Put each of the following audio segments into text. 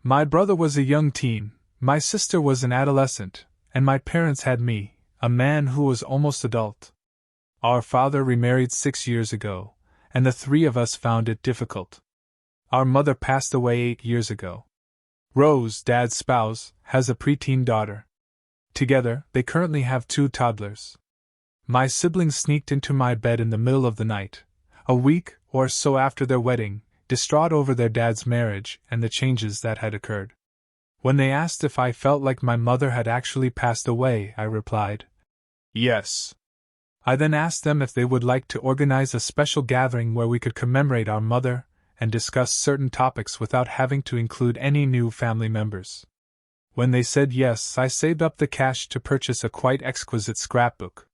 My brother was a young teen, my sister was an adolescent, and my parents had me, a man who was almost adult. Our father remarried 6 years ago, and the three of us found it difficult. Our mother passed away 8 years ago. Rose, Dad's spouse, has a preteen daughter. Together, they currently have 2 toddlers. My siblings sneaked into my bed in the middle of the night, a week or so after their wedding, distraught over their dad's marriage and the changes that had occurred. When they asked if I felt like my mother had actually passed away, I replied, yes. I then asked them if they would like to organize a special gathering where we could commemorate our mother and discuss certain topics without having to include any new family members. When they said yes, I saved up the cash to purchase a quite exquisite scrapbook.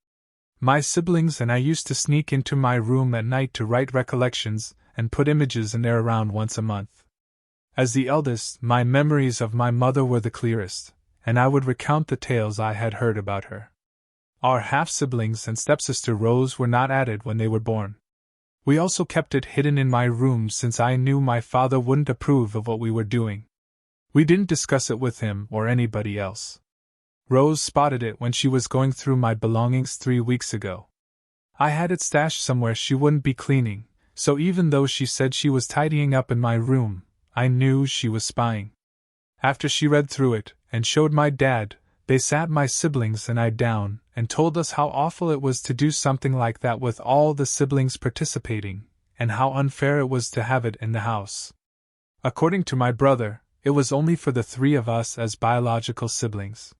My siblings and I used to sneak into my room at night to write recollections and put images in there around once a month. As the eldest, my memories of my mother were the clearest, and I would recount the tales I had heard about her. Our half-siblings and stepsister Rose were not added when they were born. We also kept it hidden in my room since I knew my father wouldn't approve of what we were doing. We didn't discuss it with him or anybody else. Rose spotted it when she was going through my belongings 3 weeks ago. I had it stashed somewhere she wouldn't be cleaning, so even though she said she was tidying up in my room, I knew she was spying. After she read through it and showed my dad, they sat my siblings and I down and told us how awful it was to do something like that with all the siblings participating, and how unfair it was to have it in the house. According to my brother, it was only for the 3 of us as biological siblings.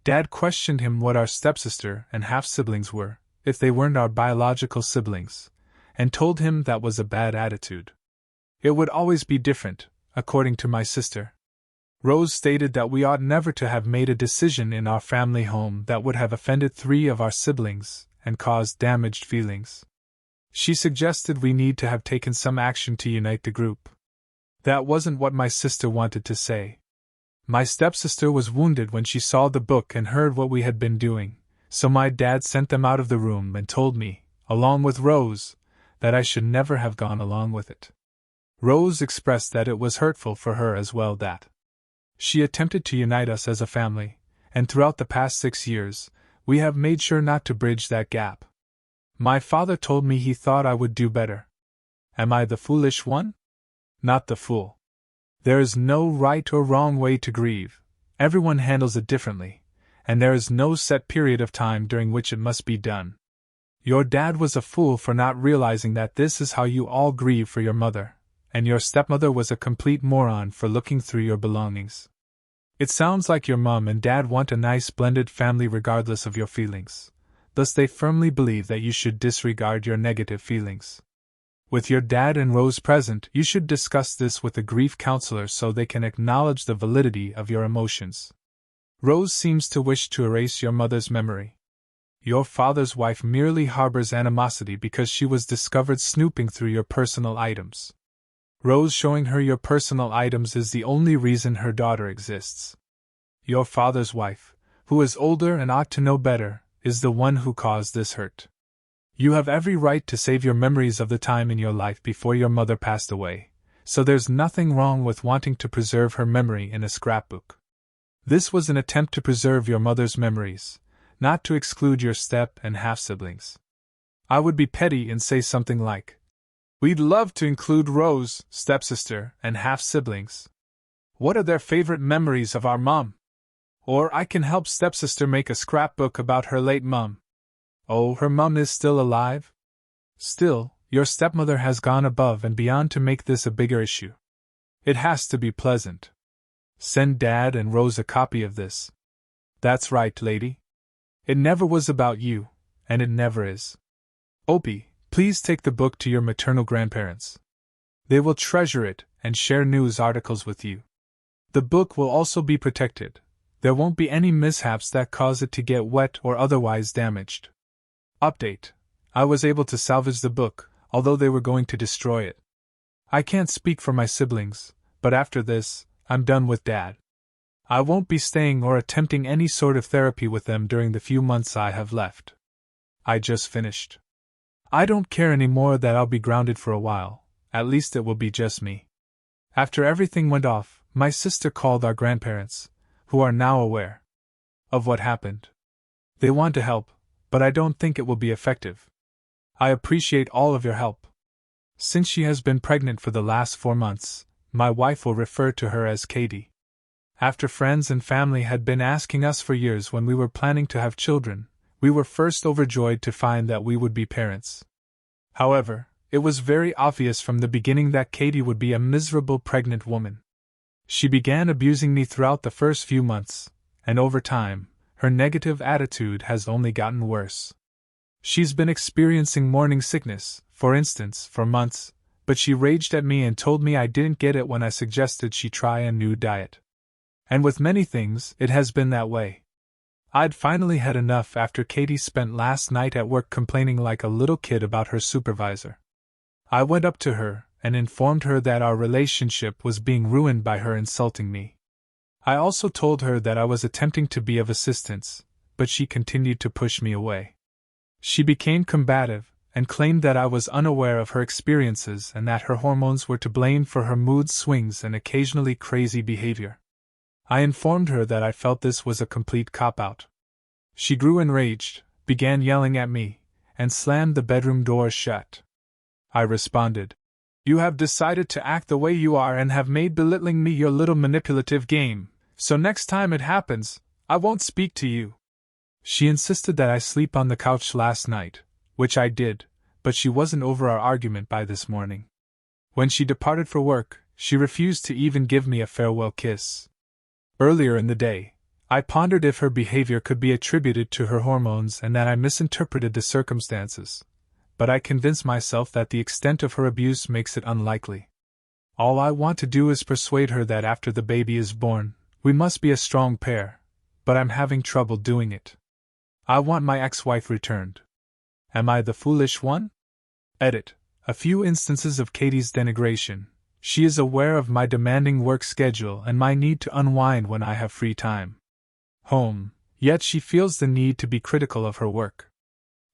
Dad questioned him what our stepsister and half-siblings were, if they weren't our biological siblings, and told him that was a bad attitude. It would always be different, according to my sister. Rose stated that we ought never to have made a decision in our family home that would have offended 3 of our siblings and caused damaged feelings. She suggested we need to have taken some action to unite the group. That wasn't what my sister wanted to say. My stepsister was wounded when she saw the book and heard what we had been doing, so my dad sent them out of the room and told me, along with Rose, that I should never have gone along with it. Rose expressed that it was hurtful for her as well that she attempted to unite us as a family, and throughout the past 6 years, we have made sure not to bridge that gap. My father told me he thought I would do better. Am I the foolish one? Not the fool. There is no right or wrong way to grieve, everyone handles it differently, and there is no set period of time during which it must be done. Your dad was a fool for not realizing that this is how you all grieve for your mother, and your stepmother was a complete moron for looking through your belongings. It sounds like your mom and dad want a nice blended family regardless of your feelings, thus they firmly believe that you should disregard your negative feelings. With your dad and Rose present, you should discuss this with a grief counselor so they can acknowledge the validity of your emotions. Rose seems to wish to erase your mother's memory. Your father's wife merely harbors animosity because she was discovered snooping through your personal items. Rose showing her your personal items is the only reason her daughter exists. Your father's wife, who is older and ought to know better, is the one who caused this hurt. You have every right to save your memories of the time in your life before your mother passed away, so there's nothing wrong with wanting to preserve her memory in a scrapbook. This was an attempt to preserve your mother's memories, not to exclude your step and half-siblings. I would be petty and say something like, "We'd love to include Rose, stepsister, and half-siblings. What are their favorite memories of our mom? Or I can help stepsister make a scrapbook about her late mom. Oh, her mum is still alive?" Still, your stepmother has gone above and beyond to make this a bigger issue. It has to be pleasant. Send Dad and Rose a copy of this. That's right, lady. It never was about you, and it never is. Opie, please take the book to your maternal grandparents. They will treasure it and share news articles with you. The book will also be protected. There won't be any mishaps that cause it to get wet or otherwise damaged. Update. I was able to salvage the book, although they were going to destroy it. I can't speak for my siblings, but after this, I'm done with Dad. I won't be staying or attempting any sort of therapy with them during the few months I have left. I just finished. I don't care anymore that I'll be grounded for a while, at least it will be just me. After everything went off, my sister called our grandparents, who are now aware of what happened. They want to help, but I don't think it will be effective. I appreciate all of your help. Since she has been pregnant for the last 4 months, my wife will refer to her as Katie. After friends and family had been asking us for years when we were planning to have children, we were first overjoyed to find that we would be parents. However, it was very obvious from the beginning that Katie would be a miserable pregnant woman. She began abusing me throughout the first few months, and over time, her negative attitude has only gotten worse. She's been experiencing morning sickness, for instance, for months, but she raged at me and told me I didn't get it when I suggested she try a new diet. And with many things, it has been that way. I'd finally had enough after Katie spent last night at work complaining like a little kid about her supervisor. I went up to her and informed her that our relationship was being ruined by her insulting me. I also told her that I was attempting to be of assistance, but she continued to push me away. She became combative and claimed that I was unaware of her experiences and that her hormones were to blame for her mood swings and occasionally crazy behavior. I informed her that I felt this was a complete cop-out. She grew enraged, began yelling at me, and slammed the bedroom door shut. I responded, "You have decided to act the way you are and have made belittling me your little manipulative game, so next time it happens, I won't speak to you." She insisted that I sleep on the couch last night, which I did, but she wasn't over our argument by this morning. When she departed for work, she refused to even give me a farewell kiss. Earlier in the day, I pondered if her behavior could be attributed to her hormones and that I misinterpreted the circumstances, but I convinced myself that the extent of her abuse makes it unlikely. All I want to do is persuade her that after the baby is born, we must be a strong pair, but I'm having trouble doing it. I want my ex-wife returned. Am I the foolish one? Edit. A few instances of Katie's denigration. She is aware of my demanding work schedule and my need to unwind when I have free time. Home, yet she feels the need to be critical of her work.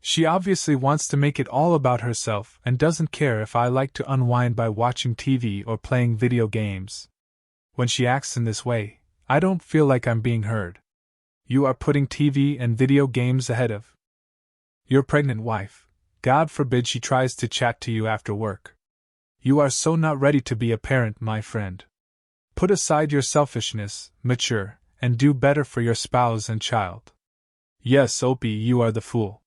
She obviously wants to make it all about herself and doesn't care if I like to unwind by watching TV or playing video games. When she acts in this way, I don't feel like I'm being heard. You are putting TV and video games ahead of your pregnant wife. God forbid she tries to chat to you after work. You are so not ready to be a parent, my friend. Put aside your selfishness, mature, and do better for your spouse and child. Yes, Opie, you are the fool.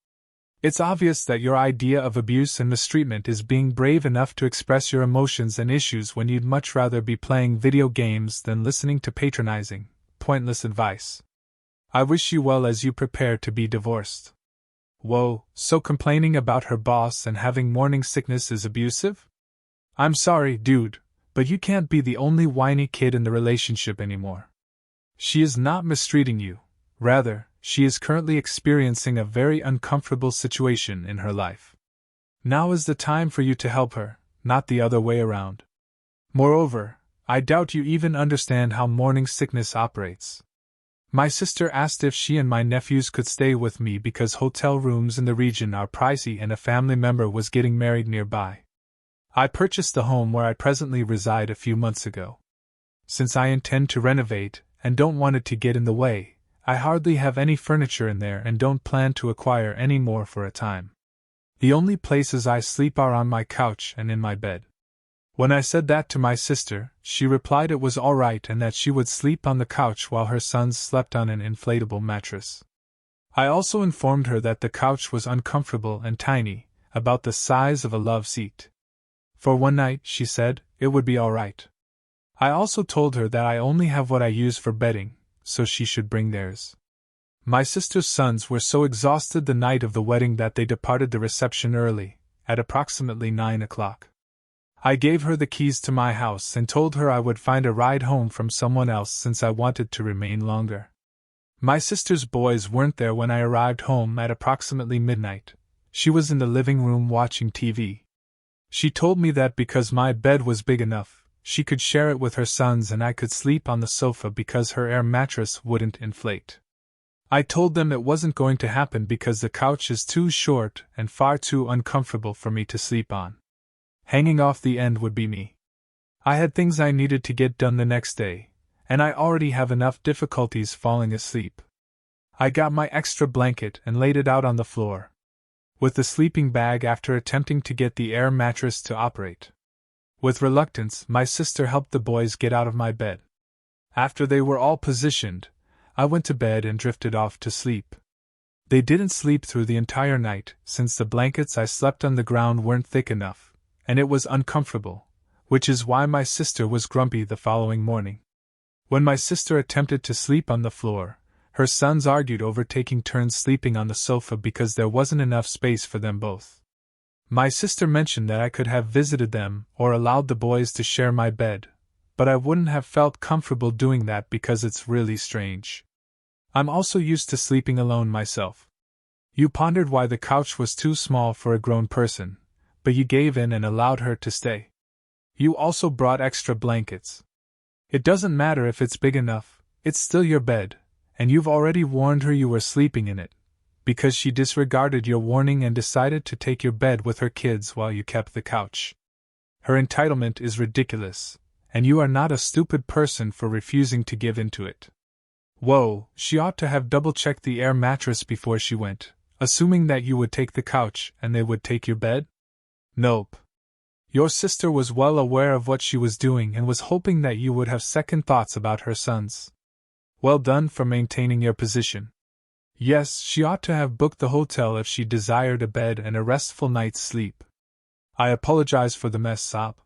It's obvious that your idea of abuse and mistreatment is being brave enough to express your emotions and issues when you'd much rather be playing video games than listening to patronizing, pointless advice. I wish you well as you prepare to be divorced. Whoa, so complaining about her boss and having morning sickness is abusive? I'm sorry, dude, but you can't be the only whiny kid in the relationship anymore. She is not mistreating you. Rather, she is currently experiencing a very uncomfortable situation in her life. Now is the time for you to help her, not the other way around. Moreover, I doubt you even understand how morning sickness operates. My sister asked if she and my nephews could stay with me because hotel rooms in the region are pricey and a family member was getting married nearby. I purchased the home where I presently reside a few months ago. Since I intend to renovate and don't want it to get in the way, I hardly have any furniture in there and don't plan to acquire any more for a time. The only places I sleep are on my couch and in my bed. When I said that to my sister, she replied it was all right and that she would sleep on the couch while her sons slept on an inflatable mattress. I also informed her that the couch was uncomfortable and tiny, about the size of a love seat. For one night, she said, it would be all right. I also told her that I only have what I use for bedding, so she should bring theirs. My sister's sons were so exhausted the night of the wedding that they departed the reception early, at approximately 9 o'clock. I gave her the keys to my house and told her I would find a ride home from someone else since I wanted to remain longer. My sister's boys weren't there when I arrived home at approximately midnight. She was in the living room watching TV. She told me that because my bed was big enough, she could share it with her sons and I could sleep on the sofa because her air mattress wouldn't inflate. I told them it wasn't going to happen because the couch is too short and far too uncomfortable for me to sleep on. Hanging off the end would be me. I had things I needed to get done the next day, and I already have enough difficulties falling asleep. I got my extra blanket and laid it out on the floor, with the sleeping bag after attempting to get the air mattress to operate. With reluctance, my sister helped the boys get out of my bed. After they were all positioned, I went to bed and drifted off to sleep. They didn't sleep through the entire night, since the blankets I slept on the ground weren't thick enough, and it was uncomfortable, which is why my sister was grumpy the following morning. When my sister attempted to sleep on the floor, her sons argued over taking turns sleeping on the sofa because there wasn't enough space for them both. My sister mentioned that I could have visited them or allowed the boys to share my bed, but I wouldn't have felt comfortable doing that because it's really strange. I'm also used to sleeping alone myself. You pondered why the couch was too small for a grown person, but you gave in and allowed her to stay. You also brought extra blankets. It doesn't matter if it's big enough, it's still your bed, and you've already warned her you were sleeping in it, because she disregarded your warning and decided to take your bed with her kids while you kept the couch. Her entitlement is ridiculous, and you are not a stupid person for refusing to give in to it. Whoa, she ought to have double-checked the air mattress before she went, assuming that you would take the couch and they would take your bed? Nope. Your sister was well aware of what she was doing and was hoping that you would have second thoughts about her sons. Well done for maintaining your position. Yes, she ought to have booked the hotel if she desired a bed and a restful night's sleep. I apologize for the mess up.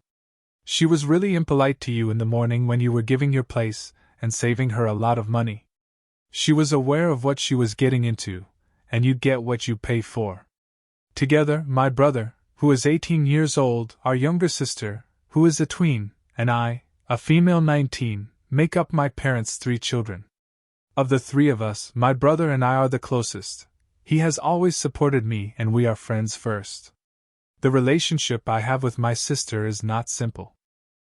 She was really impolite to you in the morning when you were giving your place and saving her a lot of money. She was aware of what she was getting into, and you get what you pay for. Together, my brother, who is 18 years old, our younger sister, who is a tween, and I, a female 19, make up my parents' 3 children. Of the 3 of us, my brother and I are the closest. He has always supported me and we are friends first. The relationship I have with my sister is not simple.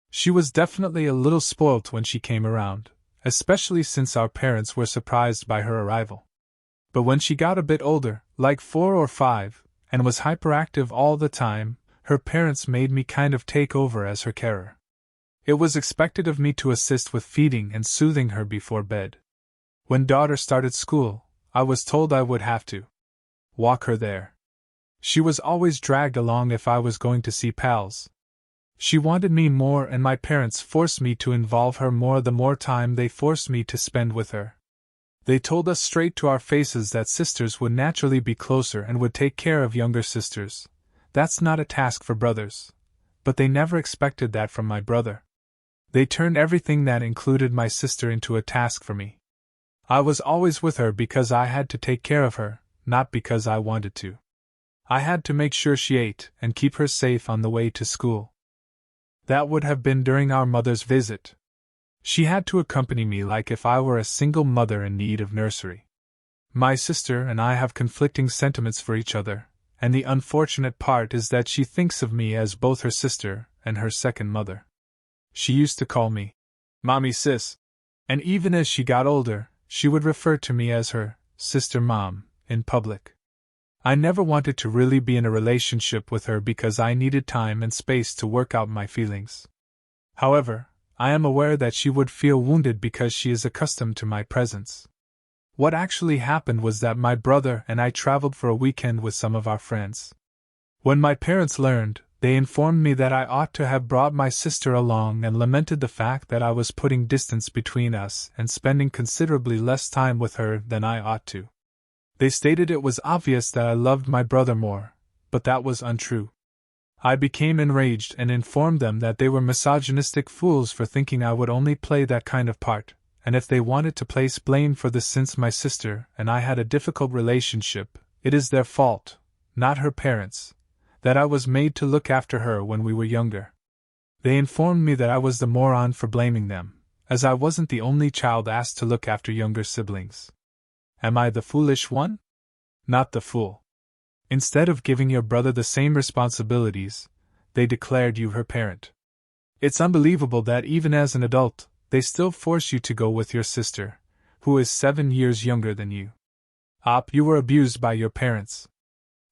She was definitely a little spoilt when she came around, especially since our parents were surprised by her arrival. But when she got a bit older, like 4 or 5, and was hyperactive all the time, her parents made me kind of take over as her carer. It was expected of me to assist with feeding and soothing her before bed. When daughter started school, I was told I would have to walk her there. She was always dragged along if I was going to see pals. She wanted me more and my parents forced me to involve her more the more time they forced me to spend with her. They told us straight to our faces that sisters would naturally be closer and would take care of younger sisters. That's not a task for brothers. But they never expected that from my brother. They turned everything that included my sister into a task for me. I was always with her because I had to take care of her, not because I wanted to. I had to make sure she ate and keep her safe on the way to school. That would have been during our mother's visit. She had to accompany me like if I were a single mother in need of nursery. My sister and I have conflicting sentiments for each other, and the unfortunate part is that she thinks of me as both her sister and her second mother. She used to call me Mommy Sis, and even as she got older, she would refer to me as her sister mom in public. I never wanted to really be in a relationship with her because I needed time and space to work out my feelings. However, I am aware that she would feel wounded because she is accustomed to my presence. What actually happened was that my brother and I traveled for a weekend with some of our friends. When my parents learned, they informed me that I ought to have brought my sister along and lamented the fact that I was putting distance between us and spending considerably less time with her than I ought to. They stated it was obvious that I loved my brother more, but that was untrue. I became enraged and informed them that they were misogynistic fools for thinking I would only play that kind of part, and if they wanted to place blame for this since my sister and I had a difficult relationship, it is their fault, not her parents', that I was made to look after her when we were younger. They informed me that I was the moron for blaming them, as I wasn't the only child asked to look after younger siblings. Am I the foolish one? Not the fool. Instead of giving your brother the same responsibilities, they declared you her parent. It's unbelievable that even as an adult, they still force you to go with your sister, who is 7 years younger than you. You were abused by your parents.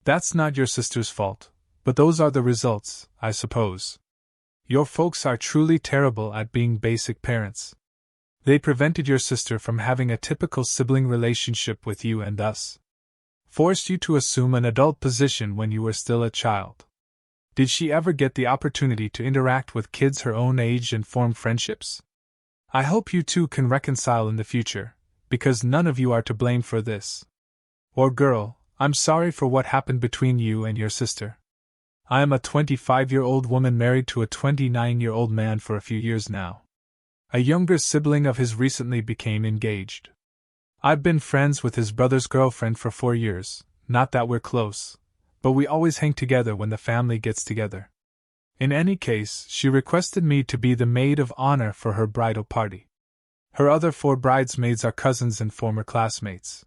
That's not your sister's fault, but those are the results, I suppose. Your folks are truly terrible at being basic parents. They prevented your sister from having a typical sibling relationship with you and thus forced you to assume an adult position when you were still a child. Did she ever get the opportunity to interact with kids her own age and form friendships? I hope you two can reconcile in the future, because none of you are to blame for this. Or girl, I'm sorry for what happened between you and your sister. I am a 25-year-old woman married to a 29-year-old man for a few years now. A younger sibling of his recently became engaged. I've been friends with his brother's girlfriend for 4 years, not that we're close, but we always hang together when the family gets together. In any case, she requested me to be the maid of honor for her bridal party. Her other 4 bridesmaids are cousins and former classmates.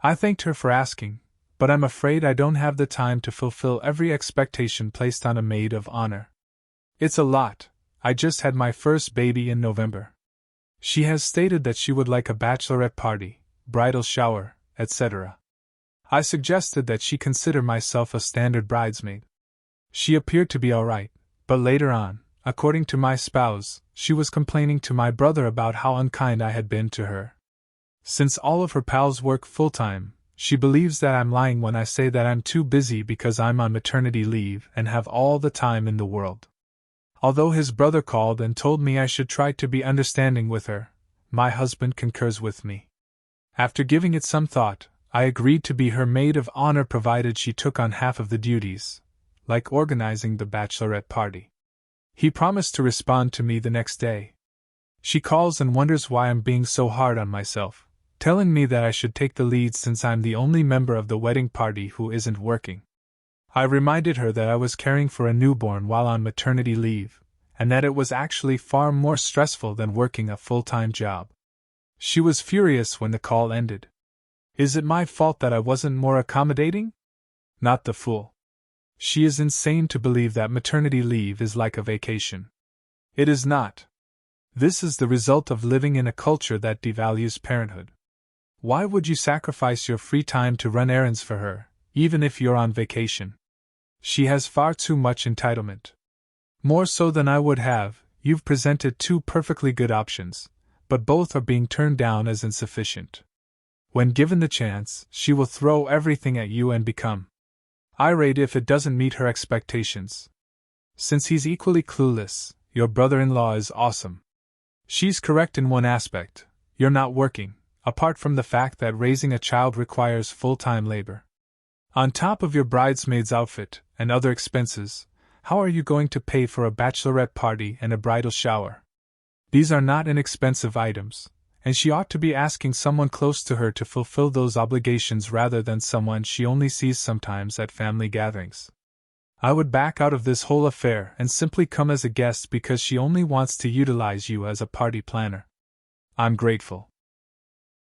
I thanked her for asking, but I'm afraid I don't have the time to fulfill every expectation placed on a maid of honor. It's a lot. I just had my first baby in November. She has stated that she would like a bachelorette party, bridal shower, etc. I suggested that she consider myself a standard bridesmaid. She appeared to be alright, but later on, according to my spouse, she was complaining to my brother about how unkind I had been to her. Since all of her pals work full-time, she believes that I'm lying when I say that I'm too busy because I'm on maternity leave and have all the time in the world. Although his brother called and told me I should try to be understanding with her, my husband concurs with me. After giving it some thought, I agreed to be her maid of honor provided she took on half of the duties, like organizing the bachelorette party. He promised to respond to me the next day. She calls and wonders why I'm being so hard on myself, telling me that I should take the lead since I'm the only member of the wedding party who isn't working. I reminded her that I was caring for a newborn while on maternity leave, and that it was actually far more stressful than working a full-time job. She was furious when the call ended. Is it my fault that I wasn't more accommodating? Not the fool. She is insane to believe that maternity leave is like a vacation. It is not. This is the result of living in a culture that devalues parenthood. Why would you sacrifice your free time to run errands for her, even if you're on vacation? She has far too much entitlement. More so than I would have. You've presented 2 perfectly good options, but both are being turned down as insufficient. When given the chance, she will throw everything at you and become irate if it doesn't meet her expectations. Since he's equally clueless, your brother-in-law is awesome. She's correct in one aspect: you're not working, apart from the fact that raising a child requires full-time labor. On top of your bridesmaid's outfit and other expenses, how are you going to pay for a bachelorette party and a bridal shower? These are not inexpensive items, and she ought to be asking someone close to her to fulfill those obligations rather than someone she only sees sometimes at family gatherings. I would back out of this whole affair and simply come as a guest because she only wants to utilize you as a party planner. I'm grateful.